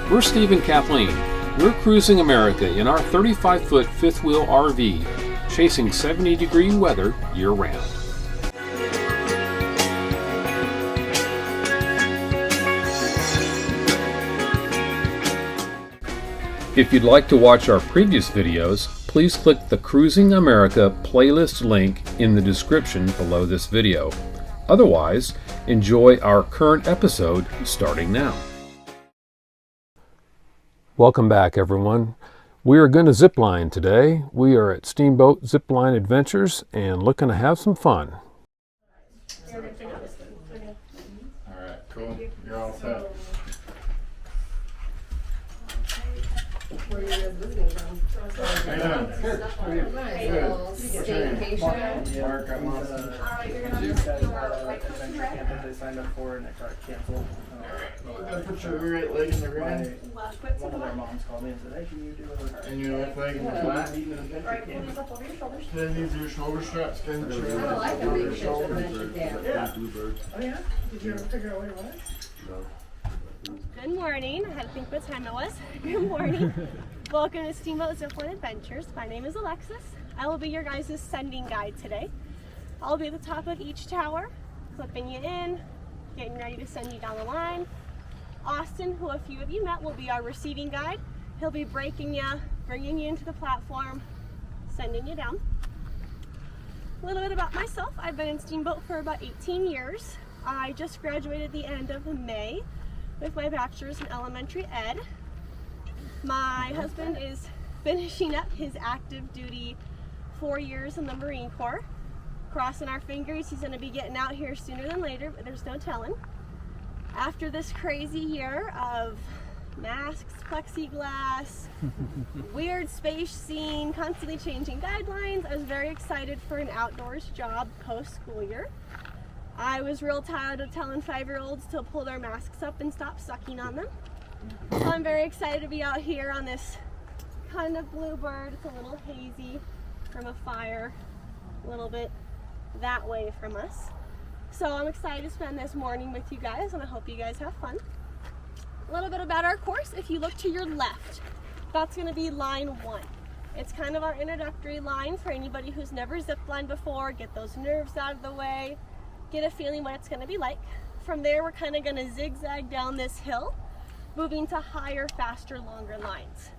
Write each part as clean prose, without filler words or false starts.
We're Steve and Kathleen. We're cruising America in our 35-foot fifth wheel RV, chasing 70-degree weather year-round. If you'd like to watch our previous videos, please click the Cruising America playlist link in the description below this video. Otherwise, enjoy our current episode starting now. Welcome back, everyone. We are going to zipline today. We are at Steamboat Zipline Adventures and looking to have some fun. All right, cool. You're all set. Where are you guys visiting from? How you doing? Good. How are you? Good. Staycation. Mark, I'm awesome. Adventure camp that they signed up for and it got canceled. Put your right leg in the ground. One of their moms called me and said, hey, can you do it? And your left leg in the flat. Alright, pull these up over your shoulders. Then these are your shoulder straps. Then put your I like over the your big shoulders. Yeah. Oh yeah? Did you ever figure out what it was? Good morning. I had to think what time it was. Good morning. Welcome to Steamboat Zipline Adventures. My name is Alexis. I will be your guys' sending guide today. I'll be at the top of each tower, clipping you in, getting ready to send you down the line. Austin, who a few of you met, will be our receiving guide. He'll be breaking you, bringing you into the platform, sending you down. A little bit about myself. I've been in Steamboat for about 18 years. I just graduated the end of May with my bachelor's in elementary ed. My husband is finishing up his active duty 4 years in the Marine Corps. Crossing our fingers, he's going to be getting out here sooner than later, but there's no telling. After this crazy year of masks, plexiglass, weird spacing, constantly changing guidelines, I was very excited for an outdoors job post-school year. I was real tired of telling 5-year-olds to pull their masks up and stop sucking on them. So I'm very excited to be out here on this kind of bluebird. It's a little hazy from a fire, a little bit that way from us. So I'm excited to spend this morning with you guys and I hope you guys have fun. A little bit about our course. If you look to your left, that's going to be line 1. It's kind of our introductory line for anybody who's never ziplined before, get those nerves out of the way, get a feeling what it's going to be like. From there, we're kind of going to zigzag down this hill, moving to higher, faster, longer lines.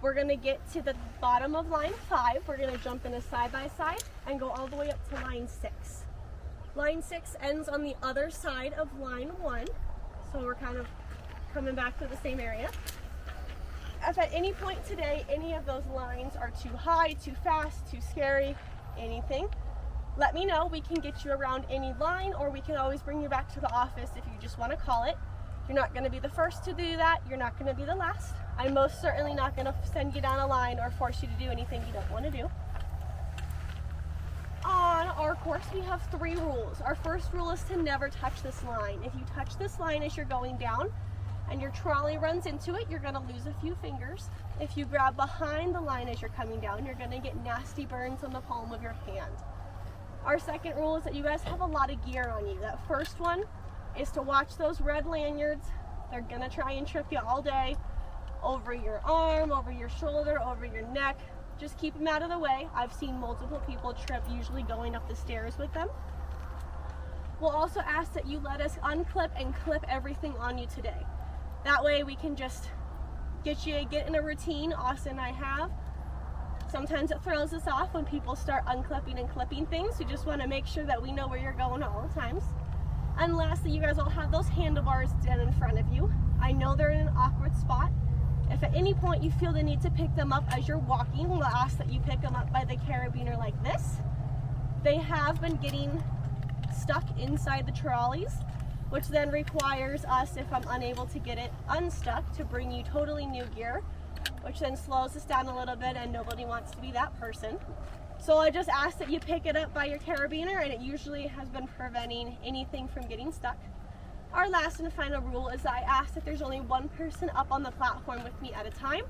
We're going to get to the bottom of line 5. We're going to jump in a side-by-side and go all the way up to line 6. Line 6 ends on the other side of line 1, so we're kind of coming back to the same area. If at any point today any of those lines are too high, too fast, too scary, anything, let me know. We can get you around any line, or we can always bring you back to the office if you just want to call it. You're not going to be the first to do that. You're not going to be the last. I'm most certainly not going to send you down a line or force you to do anything you don't want to do. On our course, we have 3 rules. Our first rule is to never touch this line. If you touch this line as you're going down and your trolley runs into it, you're going to lose a few fingers. If you grab behind the line as you're coming down, you're going to get nasty burns on the palm of your hand. Our second rule is that you guys have a lot of gear on you. That first one is to watch those red lanyards. They're going to try and trip you all day, over your arm, over your shoulder, over your neck. Just keep them out of the way. I've seen multiple people trip, usually going up the stairs with them. We'll also ask that you let us unclip and clip everything on you today. That way we can just get in a routine Austin and I have. Sometimes it throws us off when people start unclipping and clipping things. We just want to make sure that we know where you're going at all times. And lastly, you guys all have those handlebars down in front of you. I know they're in an awkward spot. If at any point you feel the need to pick them up as you're walking, we'll ask that you pick them up by the carabiner like this. They have been getting stuck inside the trolleys, which then requires us, if I'm unable to get it unstuck, to bring you totally new gear, which then slows us down a little bit and nobody wants to be that person. So I just ask that you pick it up by your carabiner, and it usually has been preventing anything from getting stuck. Our last and final rule is that I ask that there's only one person up on the platform with me at a time.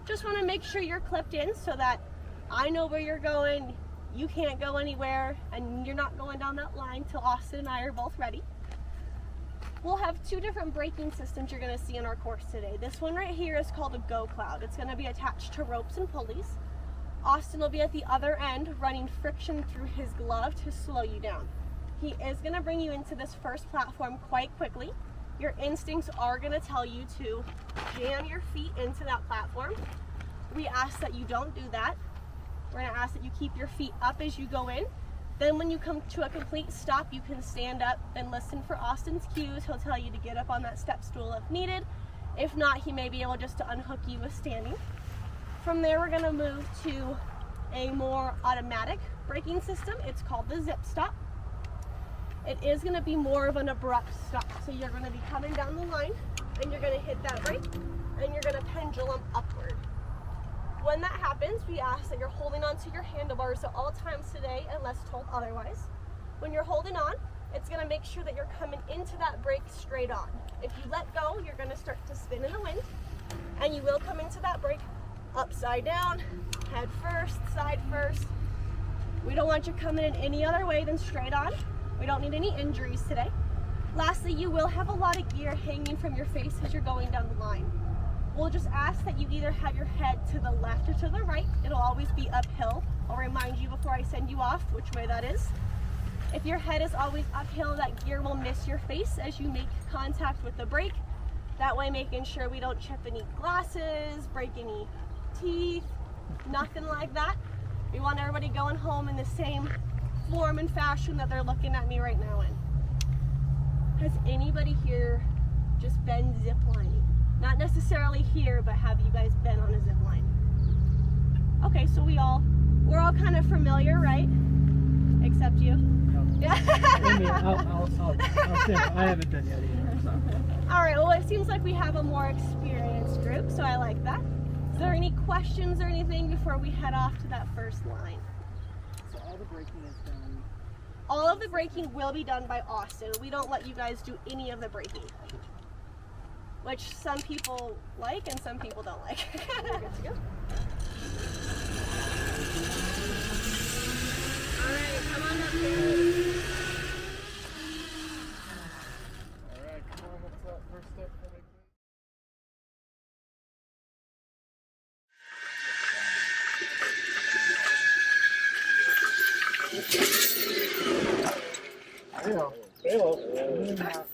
Just want to make sure you're clipped in so that I know where you're going, you can't go anywhere, and you're not going down that line till Austin and I are both ready. We'll have two different braking systems you're going to see in our course today. This one right here is called a Go Cloud. It's going to be attached to ropes and pulleys. Austin will be at the other end running friction through his glove to slow you down. He is going to bring you into this first platform quite quickly. Your instincts are going to tell you to jam your feet into that platform. We ask that you don't do that. We're going to ask that you keep your feet up as you go in. Then when you come to a complete stop, you can stand up and listen for Austin's cues. He'll tell you to get up on that step stool if needed. If not, he may be able just to unhook you with standing. From there, we're going to move to a more automatic braking system. It's called the Zip Stop. It is going to be more of an abrupt stop. So you're going to be coming down the line and you're going to hit that brake and you're going to pendulum upward. When that happens, we ask that you're holding onto your handlebars at all times today unless told otherwise. When you're holding on, it's going to make sure that you're coming into that brake straight on. If you let go, you're going to start to spin in the wind and you will come into that brake upside down, head first, side first. We don't want you coming in any other way than straight on. We don't need any injuries today. Lastly, you will have a lot of gear hanging from your face as you're going down the line. We'll just ask that you either have your head to the left or to the right. It'll always be uphill. I'll remind you before I send you off which way that is. If your head is always uphill, that gear will miss your face as you make contact with the brake. That way making sure we don't chip any glasses, break any teeth, nothing like that. We want everybody going home in the same form and fashion that they're looking at me right now in. Has anybody here just been ziplining? Not necessarily here, but have you guys been on a zip line? Okay, so we're all kind of familiar, right? Except you. No. Yeah. I'll say I haven't done yet either. So. All right. Well, it seems like we have a more experienced group, so I like that. Is there any questions or anything before we head off to that first line? So all the braking is done. All of the braking will be done by Austin. We don't let you guys do any of the braking, which some people like and some people don't like. You're good to go. All right, come on up here. All right, come on, what's that first step for me, please? Hello. Take a seat in your house.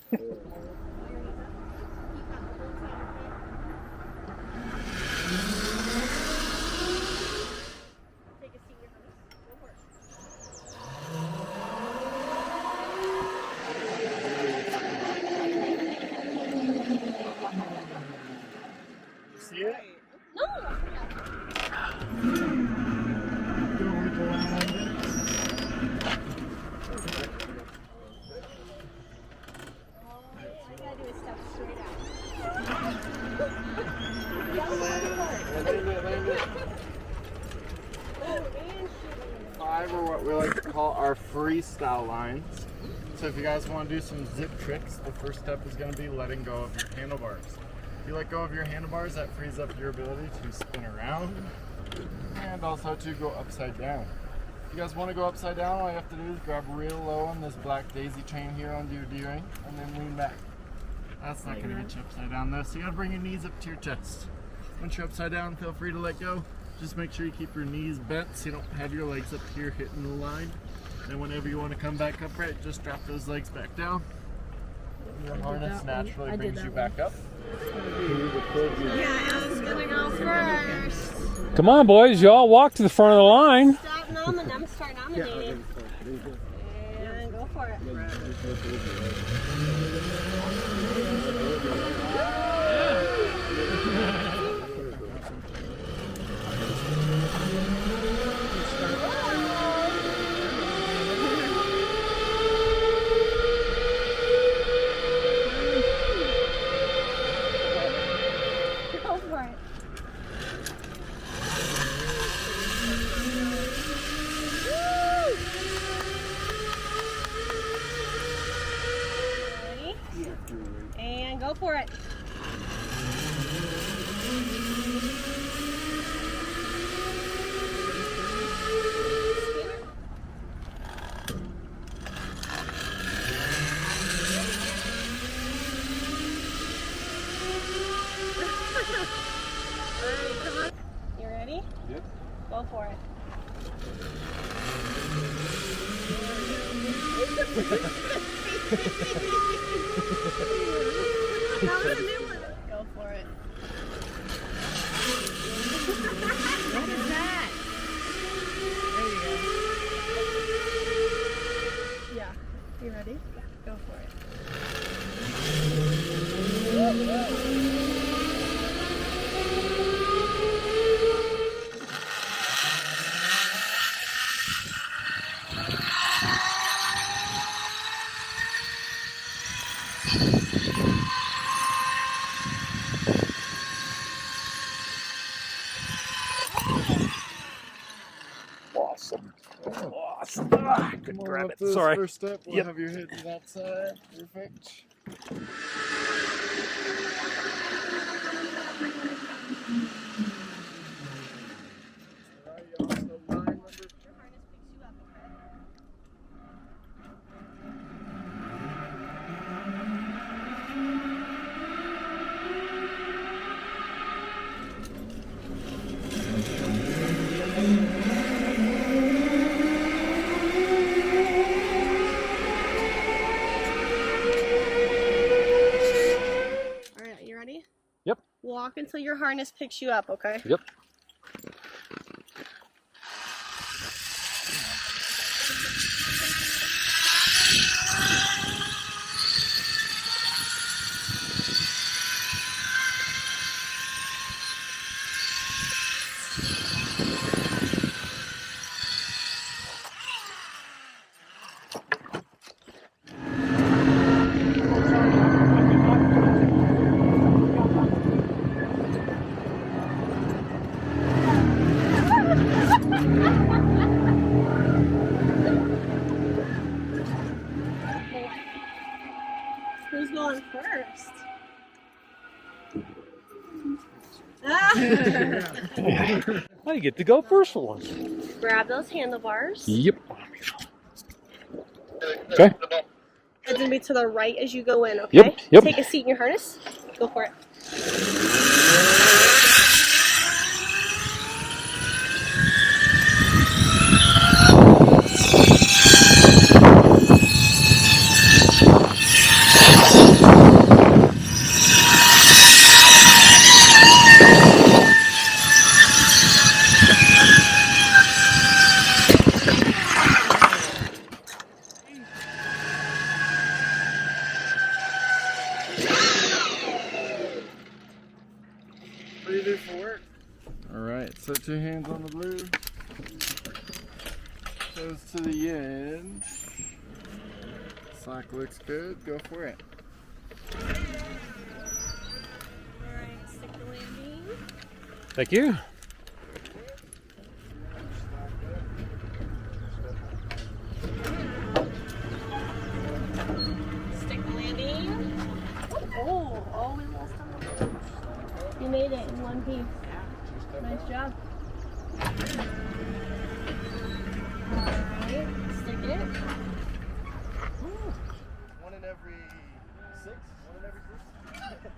Go for it. See it? No! All I gotta do is step straight out. Five are what we like to call our freestyle lines. So if you guys want to do some zip tricks, the first step is going to be letting go of your handlebars. If you let go of your handlebars, that frees up your ability to spin around and also to go upside down. If you guys want to go upside down, all you have to do is grab real low on this black daisy chain here on your D-ring and then lean back. That's not going to get you upside down though, so you got to bring your knees up to your chest. Once you're upside down, feel free to let go. Just make sure you keep your knees bent so you don't have your legs up here hitting the line. And whenever you want to come back upright, just drop those legs back down. Your harness naturally brings you back up. Yeah, I was gonna go first. Come on, boys, y'all walk to the front of the line. Start nominating. Start nominating. And go for it. Go for it. Ready? And go for it. Alright, come on. You ready? Yep. Go for it. That was a new one. Go for it. What is that? There you go. Yeah. You ready? Yeah. Go for it. Awesome. Awesome. Ah, couldn't grab it. Sorry. First step, we'll have your head to that side. Perfect. Alright, you ready? Yep. Walk until your harness picks you up, okay? Yep. Who's going first? I get to go first for once. Grab those handlebars. Yep. Okay. Head's gonna be to the right as you go in, okay? Yep. Take a seat in your harness. Go for it. Ready for work? Alright, set your hands on the blue. Toes to the end. Slack looks good. Go for it. Alright, stick the landing. Thank you. Stick the landing. Oh, we lost on the. You made it in one piece. Nice job. Alright, stick it. One in every 6? One in every 6?